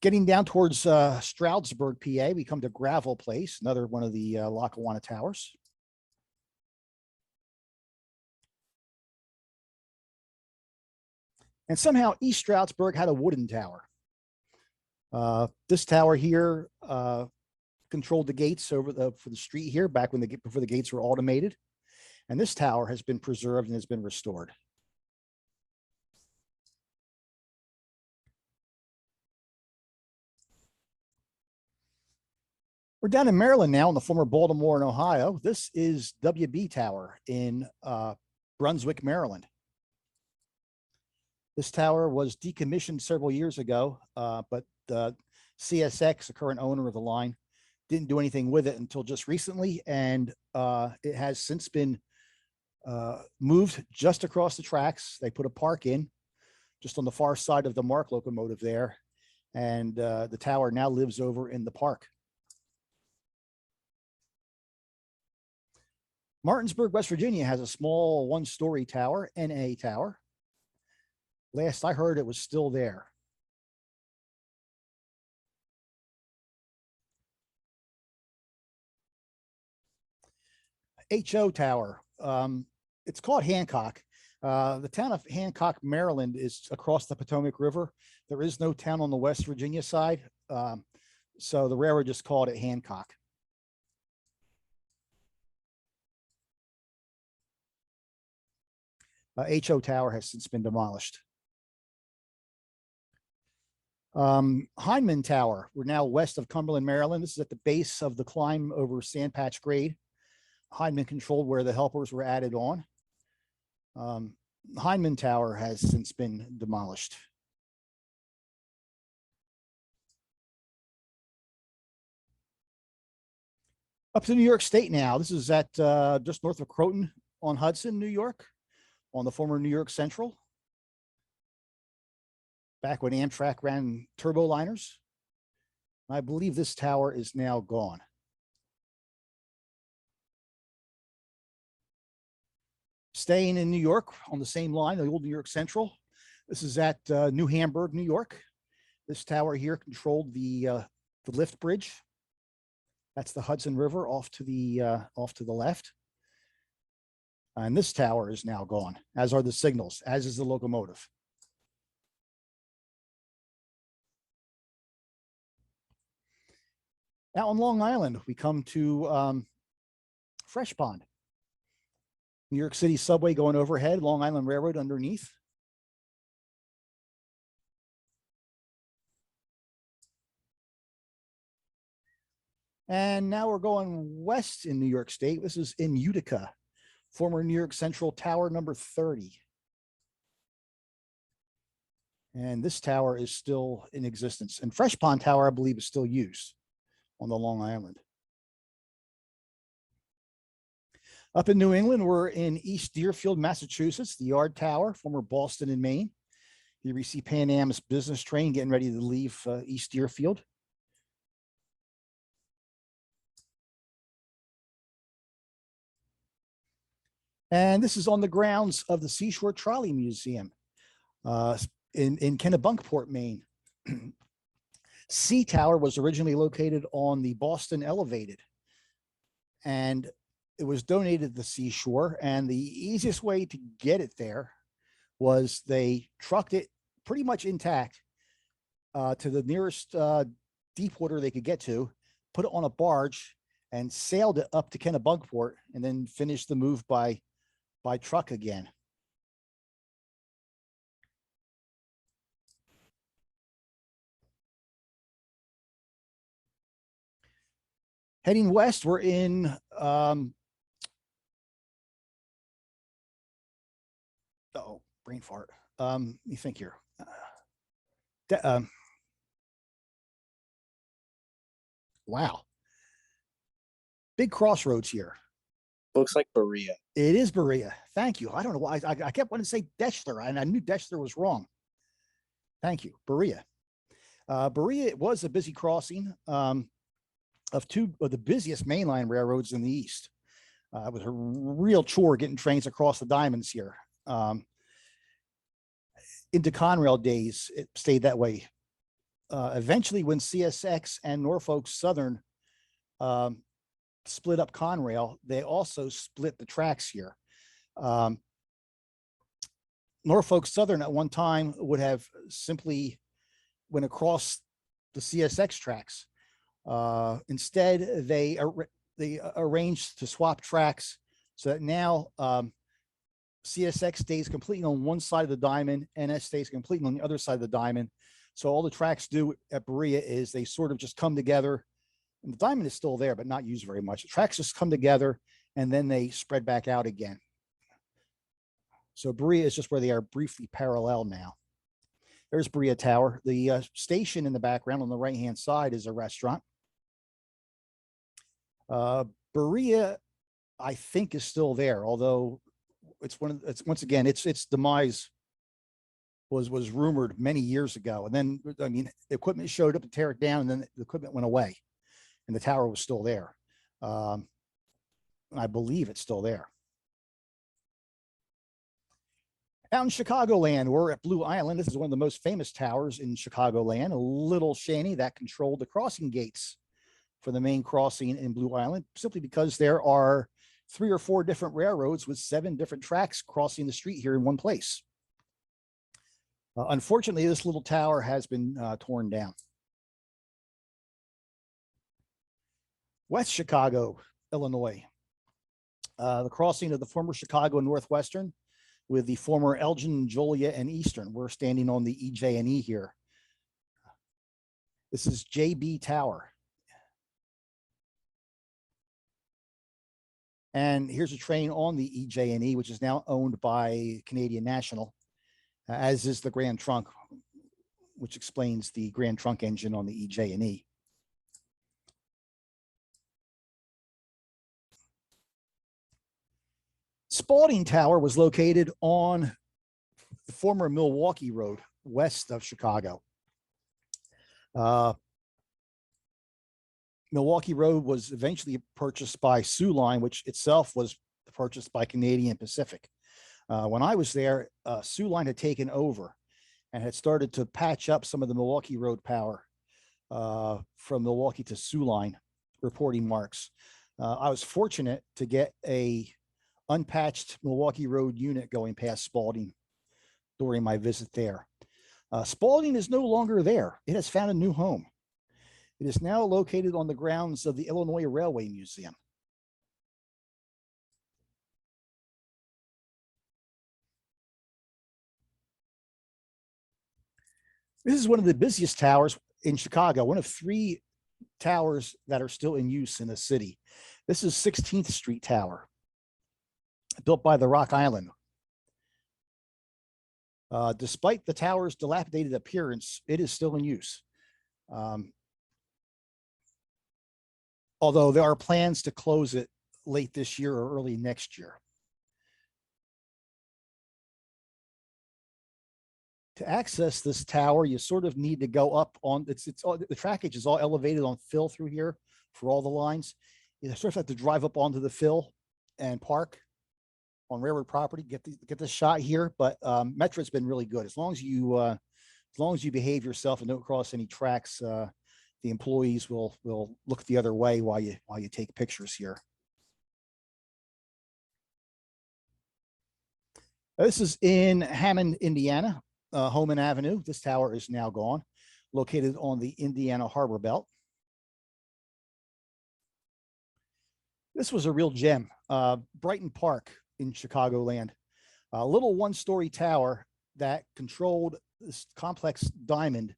Getting down towards Stroudsburg, PA, we come to Gravel Place, another one of the Lackawanna towers. And somehow East Stroudsburg had a wooden tower. This tower here controlled the gates for the street here back when before the gates were automated. And this tower has been preserved and has been restored. We're down in Maryland now in the former Baltimore and Ohio. This is WB Tower in Brunswick, Maryland. This tower was decommissioned several years ago, but CSX, the current owner of the line, didn't do anything with it until just recently, and it has since been moved just across the tracks. They put a park in just on the far side of the MARC locomotive there, and the tower now lives over in the park. Martinsburg, West Virginia has a small one-story tower, NA Tower. Last I heard, it was still there. HO Tower. It's called Hancock. The town of Hancock, Maryland is across the Potomac River. There is no town on the West Virginia side. So the railroad just called it Hancock. HO Tower has since been demolished. Hindman Tower. We're now west of Cumberland, Maryland. This is at the base of the climb over Sandpatch Grade. Hindman controlled where the helpers were added on. Hindman Tower has since been demolished. Up to New York State now. This is at just north of Croton on Hudson, New York, on the former New York Central. Back when Amtrak ran turbo liners. I believe this tower is now gone. Staying in New York on the same line, the old New York Central. This is at New Hamburg, New York. This tower here controlled the lift bridge. That's the Hudson River off to the left. And this tower is now gone, as are the signals, as is the locomotive. Out on Long Island, we come to Fresh Pond. New York City subway going overhead, Long Island Railroad underneath. And now we're going west in New York State. This is in Utica, former New York Central Tower number 30. And this tower is still in existence. And Fresh Pond Tower, I believe, is still used on the Long Island. Up in New England, we're in East Deerfield, Massachusetts, the Yard Tower, former Boston and Maine. Here we see Pan Am's business train getting ready to leave East Deerfield. And this is on the grounds of the Seashore Trolley Museum in Kennebunkport, Maine. Sea Tower was originally located on the Boston Elevated, and it was donated to the seashore. And the easiest way to get it there was they trucked it pretty much intact to the nearest deep water they could get to, put it on a barge, and sailed it up to Kennebunkport, and then finished the move by truck again. Heading west, we're in brain fart. Let me think here. Wow. Big crossroads here. Looks like Berea. It is Berea. Thank you. I don't know why I kept wanting to say Deshler, and I knew Deshler was wrong. Thank you. Berea. Berea was a busy crossing of two of the busiest mainline railroads in the East. It was a real chore getting trains across the diamonds here. Into Conrail days, it stayed that way. Eventually, when CSX and Norfolk Southern split up Conrail, they also split the tracks here. Norfolk Southern at one time would have simply went across the CSX tracks. Instead, they arranged to swap tracks so that now CSX stays completely on one side of the diamond, NS stays completely on the other side of the diamond. So all the tracks do at Berea is they sort of just come together, and the diamond is still there, but not used very much. The tracks just come together and then they spread back out again. So Berea is just where they are briefly parallel now. There's Berea Tower. The station in the background on the right-hand side is a restaurant. Berea, I think, is still there, although it's once again, its demise was rumored many years ago. And then, I mean, the equipment showed up to tear it down, and then the equipment went away and the tower was still there. I believe it's still there. Out in Chicagoland, we're at Blue Island. This is one of the most famous towers in Chicagoland, a little shanty that controlled the crossing gates for the main crossing in Blue Island, simply because there are 3 or 4 different railroads with 7 different tracks crossing the street here in one place. Unfortunately, this little tower has been torn down. West Chicago, Illinois. The crossing of the former Chicago and Northwestern with the former Elgin, Joliet, and Eastern. We're standing on the EJ&E here. This is JB Tower. And here's a train on the EJ&E, which is now owned by Canadian National, as is the Grand Trunk, which explains the Grand Trunk engine on the EJ&E. Spalding Tower was located on the former Milwaukee Road, west of Chicago. Milwaukee Road was eventually purchased by Soo Line, which itself was purchased by Canadian Pacific. When I was there, Soo Line had taken over and had started to patch up some of the Milwaukee Road power from Milwaukee to Soo Line reporting marks. I was fortunate to get a unpatched Milwaukee Road unit going past Spalding during my visit there. Spalding is no longer there. It has found a new home. It is now located on the grounds of the Illinois Railway Museum. This is one of the busiest towers in Chicago, one of 3 towers that are still in use in the city. This is 16th Street Tower, built by the Rock Island. Despite the tower's dilapidated appearance, it is still in use. Although there are plans to close it late this year or early next year. To access this tower, you sort of need to go up on, the trackage is all elevated on fill through here for all the lines. You sort of have to drive up onto the fill and park on railroad property, get the shot here. But Metro's been really good. As long as you behave yourself and don't cross any tracks, the employees will look the other way while you take pictures here. This is in Hammond, Indiana, Homan Avenue. This tower is now gone, located on the Indiana Harbor Belt. This was a real gem, Brighton Park in Chicagoland, a little one-story tower that controlled this complex diamond,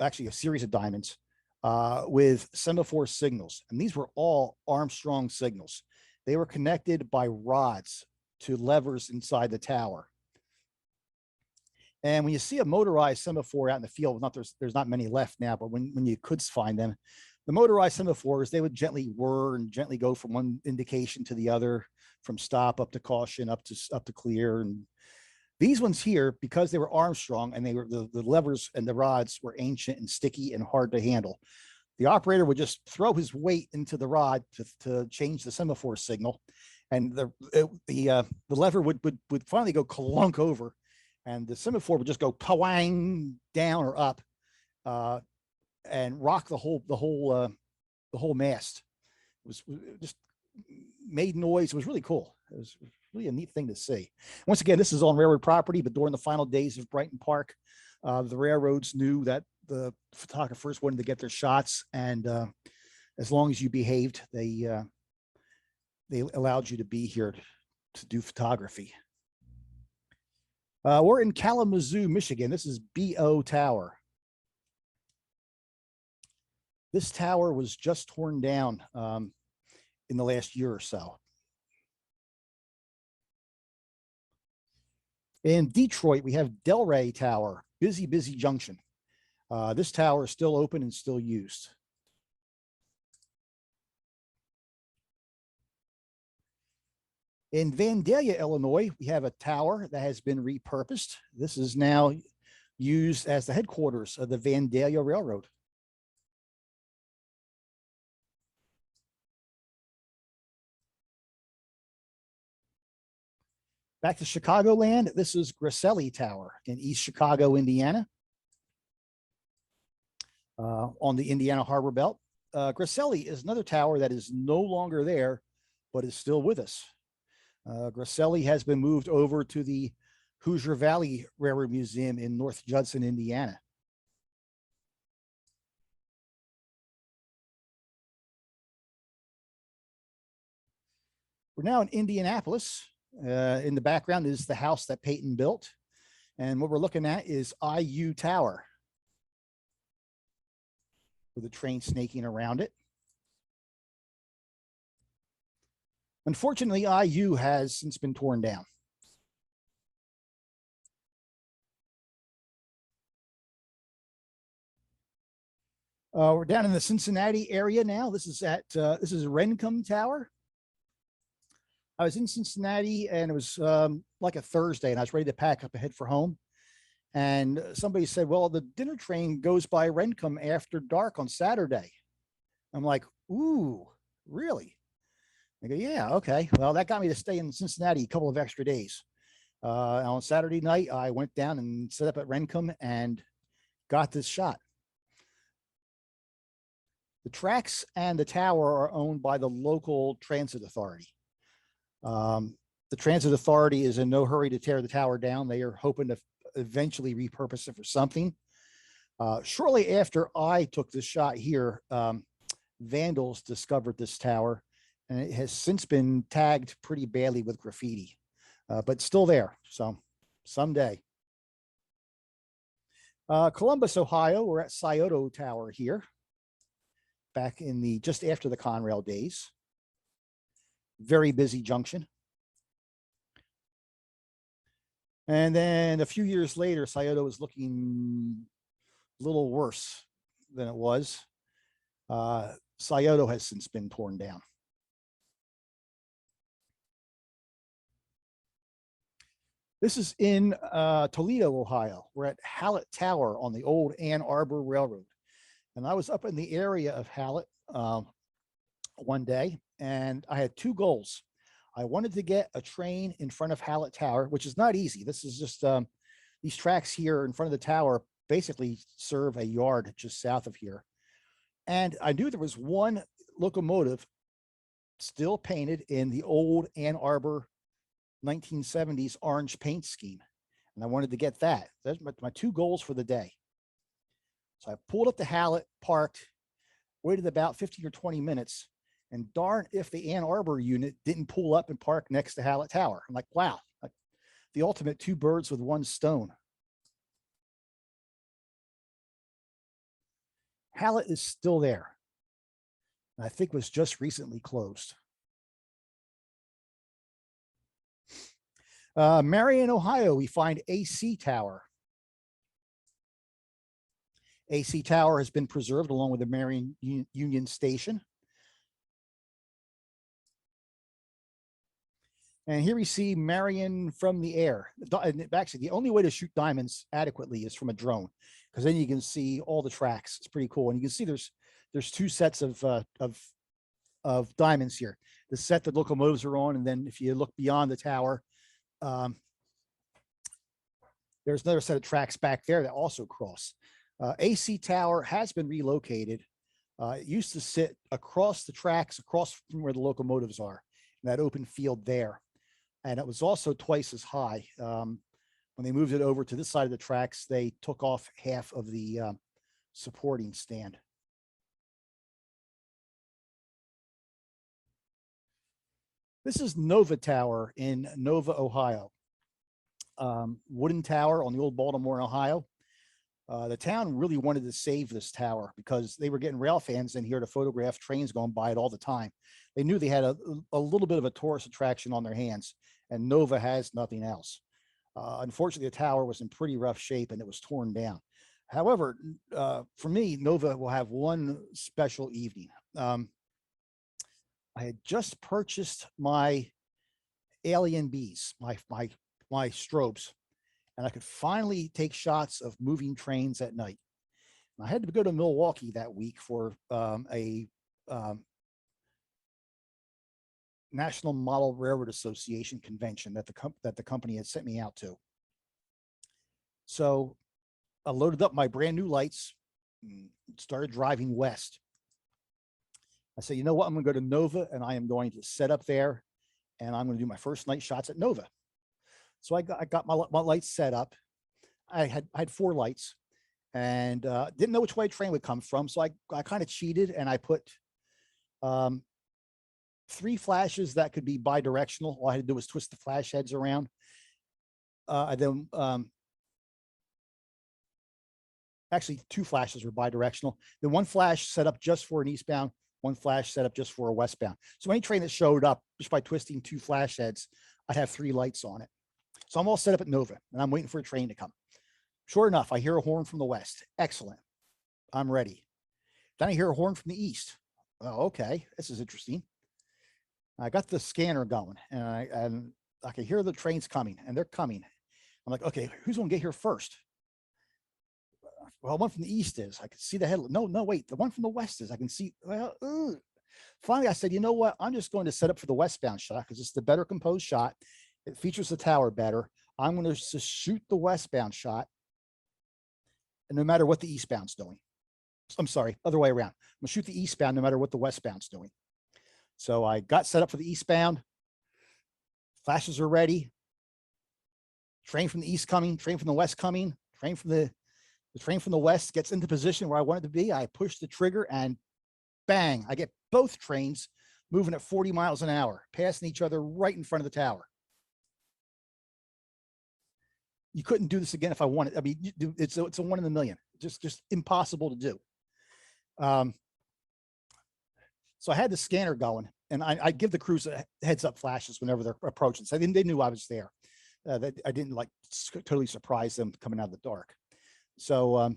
actually a series of diamonds, with semaphore signals. And these were all Armstrong signals. They were connected by rods to levers inside the tower. And when you see a motorized semaphore out in the field, there's not many left now, but when you could find them, the motorized semaphores, they would gently whir and gently go from one indication to the other, from stop up to caution, up to clear. And these ones here, because they were Armstrong and they were the levers and the rods were ancient and sticky and hard to handle, the operator would just throw his weight into the rod to change the semaphore signal, and the lever would finally go clunk over, and the semaphore would just go pawang down or up, and rock the whole mast. It just made noise. It was really cool. It was really a neat thing to see. Once again, this is on railroad property, but during the final days of Brighton Park, the railroads knew that the photographers wanted to get their shots, and as long as you behaved, they allowed you to be here to do photography. We're in Kalamazoo, Michigan. This is BO Tower. This tower was just torn down in the last year or so. In Detroit, we have Delray Tower, busy junction. This tower is still open and still used. In Vandalia, Illinois, we have a tower that has been repurposed. This is now used as the headquarters of the Vandalia Railroad. Back to Chicagoland, this is Grasselli Tower in East Chicago, Indiana, on the Indiana Harbor Belt. Grasselli is another tower that is no longer there, but is still with us. Grasselli has been moved over to the Hoosier Valley Railroad Museum in North Judson, Indiana. We're now in Indianapolis. In the background is the house that Peyton built. And what we're looking at is IU Tower, with a train snaking around it. Unfortunately, IU has since been torn down. We're down in the Cincinnati area now. This is Rencome Tower. I was in Cincinnati, and it was like a Thursday, and I was ready to pack up and head for home. And somebody said, well, the dinner train goes by Rencome after dark on Saturday. I'm like, ooh, really? I go, yeah, okay. Well, that got me to stay in Cincinnati a couple of extra days. On Saturday night, I went down and set up at Rencome and got this shot. The tracks and the tower are owned by the local transit authority. The transit authority is in no hurry to tear the tower down. They are hoping to eventually repurpose it for something. Shortly after I took this shot here, vandals discovered this tower, and it has since been tagged pretty badly with graffiti, but still there. So someday. Columbus, Ohio, we're at Scioto Tower here, back in just after the Conrail days. Very busy junction. And then a few years later, Scioto was looking a little worse than it was. Scioto has since been torn down. This is in Toledo, Ohio. We're at Hallett Tower on the old Ann Arbor Railroad. And I was up in the area of Hallett one day, and I had two goals. I wanted to get a train in front of Hallett Tower, which is not easy. This is just these tracks here in front of the tower basically serve a yard just south of here. And I knew there was one locomotive still painted in the old Ann Arbor 1970s orange paint scheme. And I wanted to get that. That's my two goals for the day. So I pulled up to Hallett, parked, waited about 15 or 20 minutes, and darn if the Ann Arbor unit didn't pull up and park next to Hallett Tower. I'm like, wow, like the ultimate two birds with one stone. Hallett is still there. I think was just recently closed. Marion, Ohio, we find AC Tower. AC Tower has been preserved along with the Marion Union Station. And here we see Marion from the air. Actually, the only way to shoot diamonds adequately is from a drone, because then you can see all the tracks. It's pretty cool. And you can see there's two sets of diamonds here. The set that locomotives are on, and then if you look beyond the tower, there's another set of tracks back there that also cross. AC Tower has been relocated. It used to sit across the tracks, across from where the locomotives are, in that open field there. And it was also twice as high. When they moved it over to this side of the tracks, they took off half of the supporting stand. This is Nova Tower in Nova, Ohio. Wooden tower on the old Baltimore, Ohio. The town really wanted to save this tower because they were getting rail fans in here to photograph trains going by it all the time. They knew they had a little bit of a tourist attraction on their hands, and Nova has nothing else. Unfortunately, the tower was in pretty rough shape and it was torn down. However, for me, Nova will have one special evening. I had just purchased my Alien Bees, my strobes, and I could finally take shots of moving trains at night. I had to go to Milwaukee that week for a National Model Railroad Association convention that the company had sent me out to. So I loaded up my brand new lights and started driving west. I said, you know what? I'm going to go to Nova and I am going to set up there and I'm going to do my first night shots at Nova. So I got my lights set up. I had 4 lights and didn't know which way a train would come from. So I kind of cheated and I put 3 flashes that could be bi-directional. All I had to do was twist the flash heads around. Then actually 2 flashes were bi-directional. Then 1 flash set up just for an eastbound, 1 flash set up just for a westbound. So any train that showed up just by twisting 2 flash heads, I'd have 3 lights on it. So I'm all set up at Nova and I'm waiting for a train to come. Sure enough, I hear a horn from the west. Excellent. I'm ready. Then I hear a horn from the east. Oh, okay. This is interesting. I got the scanner going and I can hear the trains coming and they're coming. I'm like, okay, who's going to get here first? Well, one from the east is. I can see the head. No, wait. The one from the west is. I can see. Well, finally, I said, you know what? I'm just going to set up for the westbound shot because it's the better composed shot. It features the tower better. I'm going to just shoot the westbound shot, and no matter what the eastbound's doing. I'm sorry, other way around. I'm going to shoot the eastbound no matter what the westbound's doing. So I got set up for the eastbound. Flashes are ready. Train from the east coming. Train from the west coming. Train from the train from the west gets into position where I want it to be. I push the trigger and bang, I get both trains moving at 40 miles an hour, passing each other right in front of the tower. You couldn't do this again if I wanted. I mean, it's a 1 in a million. Just impossible to do. So I had the scanner going, and I give the crews heads up flashes whenever they're approaching. So they knew I was there. That I didn't like totally surprise them coming out of the dark. So I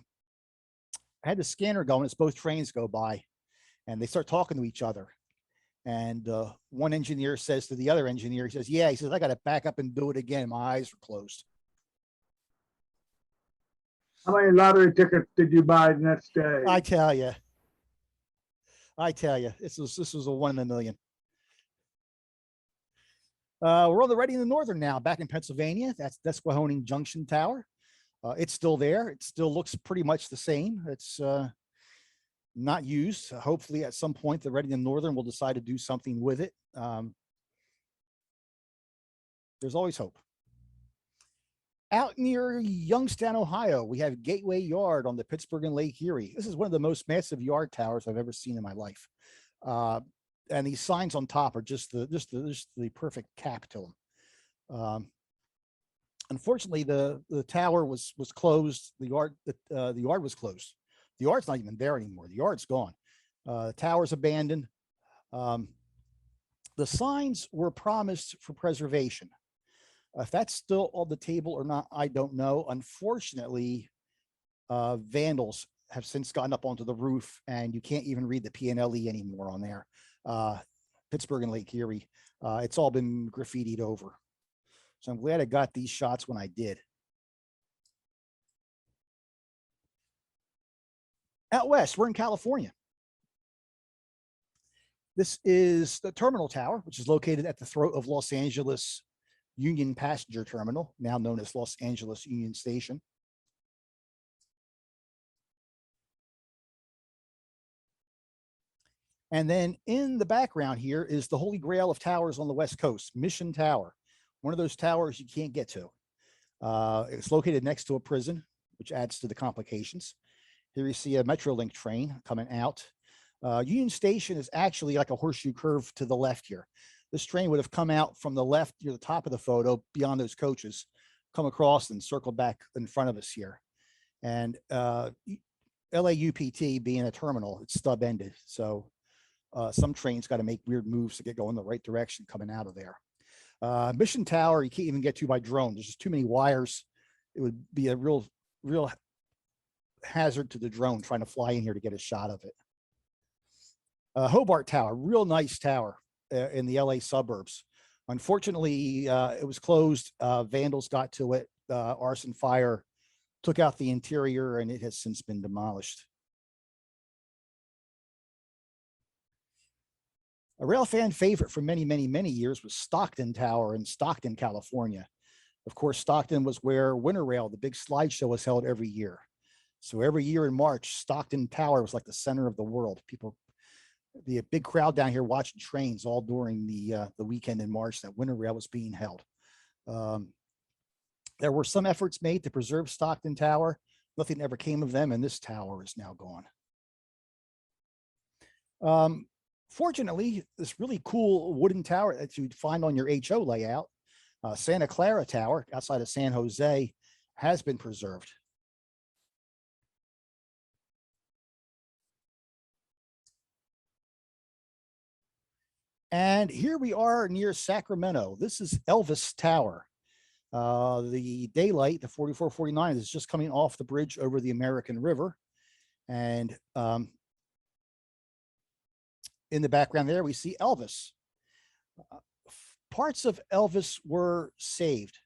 had the scanner going as both trains go by, and they start talking to each other. And one engineer says to the other engineer, he says, "Yeah," he says, "I got to back up and do it again. My eyes are closed." How many lottery tickets did you buy the next day? I tell you, this was a 1 in a million. We're on the Reading and Northern now, back in Pennsylvania. That's Squahoning Junction Tower. It's still there. It still looks pretty much the same. It's not used. Hopefully, at some point, the Reading and Northern will decide to do something with it. There's always hope. Out near Youngstown, Ohio, we have Gateway Yard on the Pittsburgh and Lake Erie. This is one of the most massive yard towers I've ever seen in my life. And these signs on top are just the perfect cap to them. Unfortunately, the tower was closed. The yard was closed. The yard's not even there anymore. The yard's gone. The tower's abandoned. The signs were promised for preservation. If that's still on the table or not, I don't know. Unfortunately, vandals have since gotten up onto the roof, and you can't even read the P&LE anymore on there. Pittsburgh and Lake Erie. It's all been graffitied over. So I'm glad I got these shots when I did. Out west, we're in California. This is the terminal tower, which is located at the throat of Los Angeles Union Passenger Terminal, now known as Los Angeles Union Station. And then in the background here is the holy grail of towers on the West Coast, Mission Tower. One of those towers you can't get to. It's located next to a prison, which adds to the complications. Here you see a Metrolink train coming out. Union Station is actually like a horseshoe curve to the left here. This train would have come out from the left near the top of the photo beyond those coaches, come across and circle back in front of us here. And LAUPT being a terminal, it's stub ended. So some trains got to make weird moves to get going the right direction coming out of there. Mission Tower, you can't even get to by drone. There's just too many wires. It would be a real hazard to the drone trying to fly in here to get a shot of it. Hobart Tower, real nice tower in the LA suburbs. Unfortunately, it was closed. Vandals got to it. Arson fire took out the interior, and it has since been demolished. A rail fan favorite for many, many, many years was Stockton Tower in Stockton, California. Of course, Stockton was where Winter Rail, the big slideshow, was held every year. So every year in March, Stockton Tower was like the center of the world. People, the big crowd down here watching trains all during the weekend in March that Winter Rail was being held. There were some efforts made to preserve Stockton Tower. Nothing ever came of them, and this tower is now gone. Fortunately, this really cool wooden tower that you'd find on your HO layout, Santa Clara Tower outside of San Jose, has been preserved. And here we are near Sacramento. This is Elvis Tower. The daylight, the 4449, is just coming off the bridge over the American River. And in the background there, we see Elvis. Parts of Elvis were saved.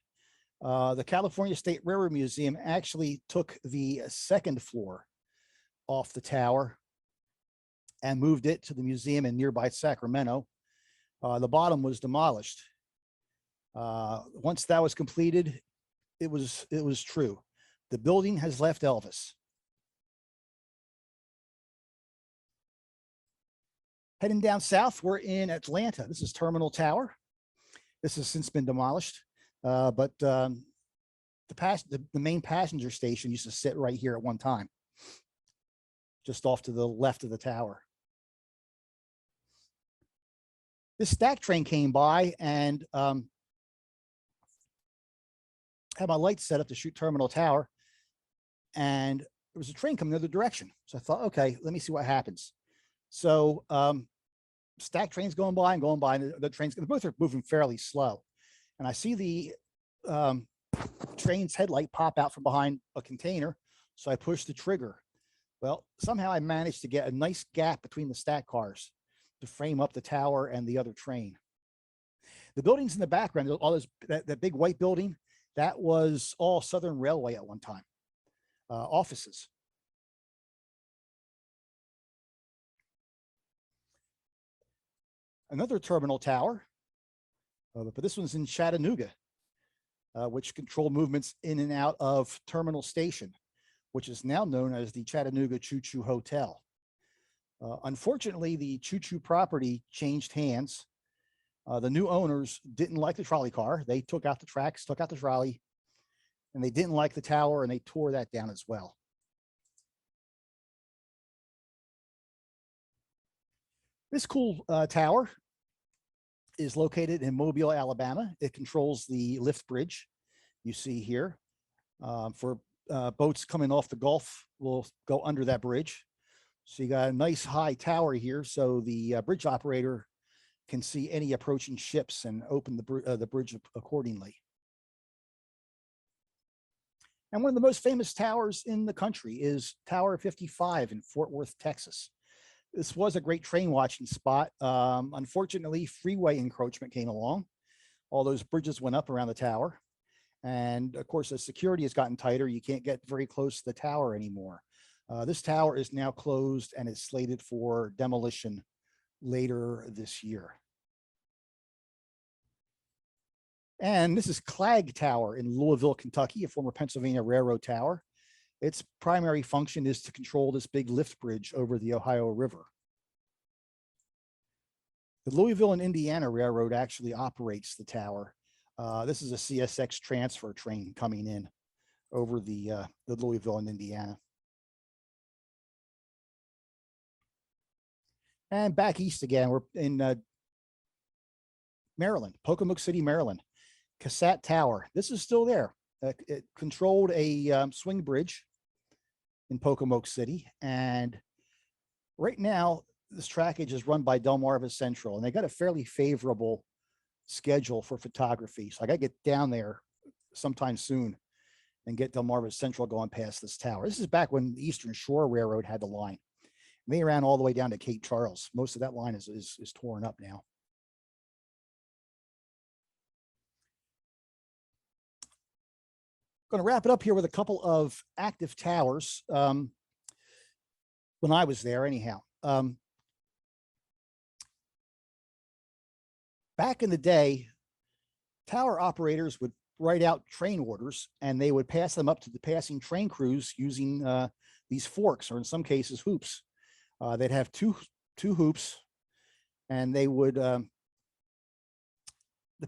The California State Railroad Museum actually took the second floor off the tower and moved it to the museum in nearby Sacramento. The bottom was demolished. Once that was completed, it was true. The building has left Elvis. Heading down south, we're in Atlanta. This is Terminal Tower. This has since been demolished, but the main passenger station used to sit right here at one time, just off to the left of the tower. This stack train came by and had my lights set up to shoot Terminal Tower, and there was a train coming the other direction. So I thought, okay, let me see what happens. So stack trains going by, and the trains, both are moving fairly slow. And I see the train's headlight pop out from behind a container. So I pushed the trigger. Well, somehow I managed to get a nice gap between the stack cars to frame up the tower and the other train. The buildings in the background, all those, that big white building, that was all Southern Railway at one time, offices. Another terminal tower, but this one's in Chattanooga, which controlled movements in and out of Terminal Station, which is now known as the Chattanooga Choo Choo Hotel. Unfortunately, the Choo Choo property changed hands, The new owners didn't like the trolley car. They took out the tracks, took out the trolley, and they didn't like the tower, and they tore that down as well. This cool tower is located in Mobile, Alabama. It controls the lift bridge you see here. For boats coming off the Gulf will go under that bridge. So you got a nice high tower here, so the bridge operator can see any approaching ships and open the bridge accordingly. And one of the most famous towers in the country is Tower 55 in Fort Worth, Texas. This was a great train watching spot. Unfortunately, freeway encroachment came along. All those bridges went up around the tower. And of course, as security has gotten tighter, you can't get very close to the tower anymore. This tower is now closed and is slated for demolition later this year. And this is Clag Tower in Louisville, Kentucky, a former Pennsylvania Railroad tower. Its primary function is to control this big lift bridge over the Ohio River. The Louisville and Indiana Railroad actually operates the tower. This is a CSX transfer train coming in over the Louisville and Indiana. And back east again, we're in Maryland, Pocomoke City, Maryland. Cassat Tower. This is still there. It controlled a swing bridge in Pocomoke City. And right now, this trackage is run by Delmarva Central, and they got a fairly favorable schedule for photography. So I got to get down there sometime soon and get Delmarva Central going past this tower. This is back when the Eastern Shore Railroad had the line. And they ran all the way down to Cape Charles. Most of that line is torn up now. Going to wrap it up here with a couple of active towers. When I was there, anyhow. Back in the day, tower operators would write out train orders and they would pass them up to the passing train crews using these forks, or in some cases, hoops. They'd have two hoops, and they would, the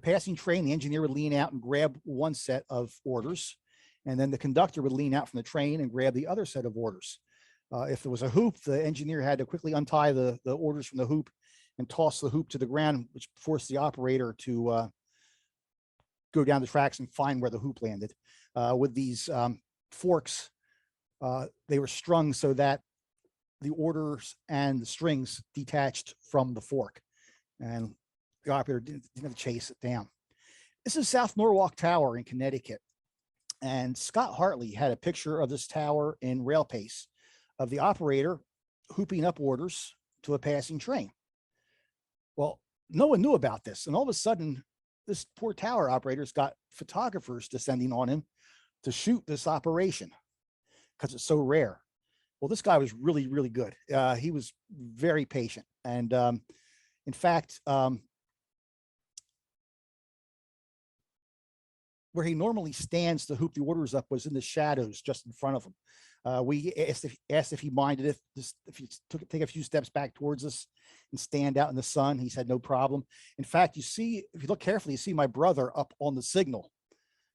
passing train, the engineer would lean out and grab one set of orders, and then the conductor would lean out from the train and grab the other set of orders. If there was a hoop, the engineer had to quickly untie the orders from the hoop and toss the hoop to the ground, which forced the operator to go down the tracks and find where the hoop landed. With these forks, they were strung so that the orders and the strings detached from the fork, and the operator didn't have to chase it down. This is South Norwalk Tower in Connecticut. And Scott Hartley had a picture of this tower in rail pace of the operator hooping up orders to a passing train. Well, no one knew about this. And all of a sudden, this poor tower operator's got photographers descending on him to shoot this operation because it's so rare. Well, this guy was really, really good. He was very patient. And in fact, where he normally stands to hoop the orders up was in the shadows just in front of him. We asked if he minded if he take a few steps back towards us and stand out in the sun. He said no problem. In fact, you see, if you look carefully, you see my brother up on the signal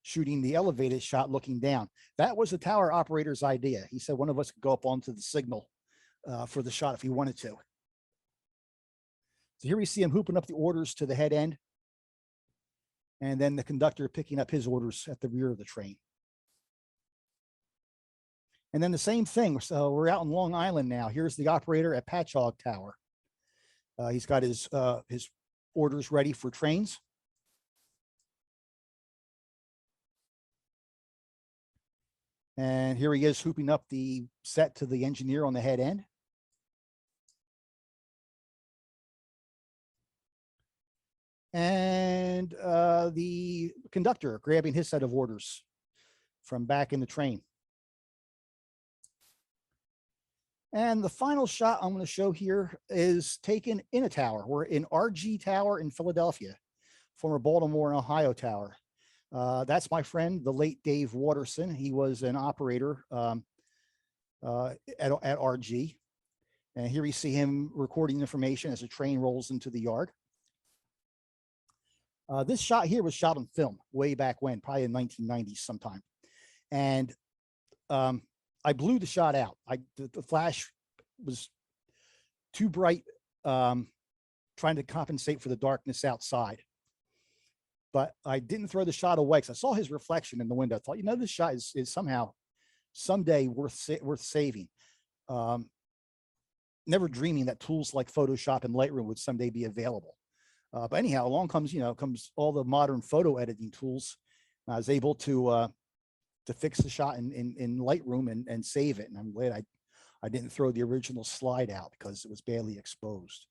shooting the elevated shot looking down. That was the tower operator's idea. He said one of us could go up onto the signal for the shot if he wanted to. So here we see him hooping up the orders to the head end, and then the conductor picking up his orders at the rear of the train. And then the same thing. So we're out in Long Island now. Here's the operator at Patchogue Tower. He's got his orders ready for trains. And here he is hooping up the set to the engineer on the head end. And the conductor grabbing his set of orders from back in the train. And the final shot I'm going to show here is taken in a tower. We're in RG Tower in Philadelphia, former Baltimore and Ohio tower. That's my friend, the late Dave Watterson. He was an operator at RG. And here we see him recording information as a train rolls into the yard. This shot here was shot on film way back when, probably in 1990s sometime. And I blew the shot out. The flash was too bright, trying to compensate for the darkness outside. But I didn't throw the shot away because I saw his reflection in the window. I thought, you know, this shot is somehow someday worth saving. Never dreaming that tools like Photoshop and Lightroom would someday be available. But anyhow, along comes all the modern photo editing tools. I was able to fix the shot in Lightroom and save it. And I'm glad I didn't throw the original slide out because it was badly exposed.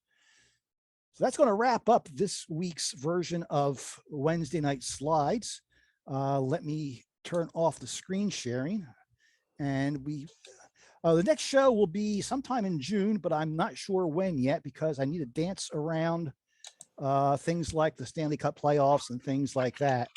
So that's going to wrap up this week's version of Wednesday Night Slides. Let me turn off the screen sharing. And the next show will be sometime in June, but I'm not sure when yet because I need to dance around things like the Stanley Cup playoffs and things like that.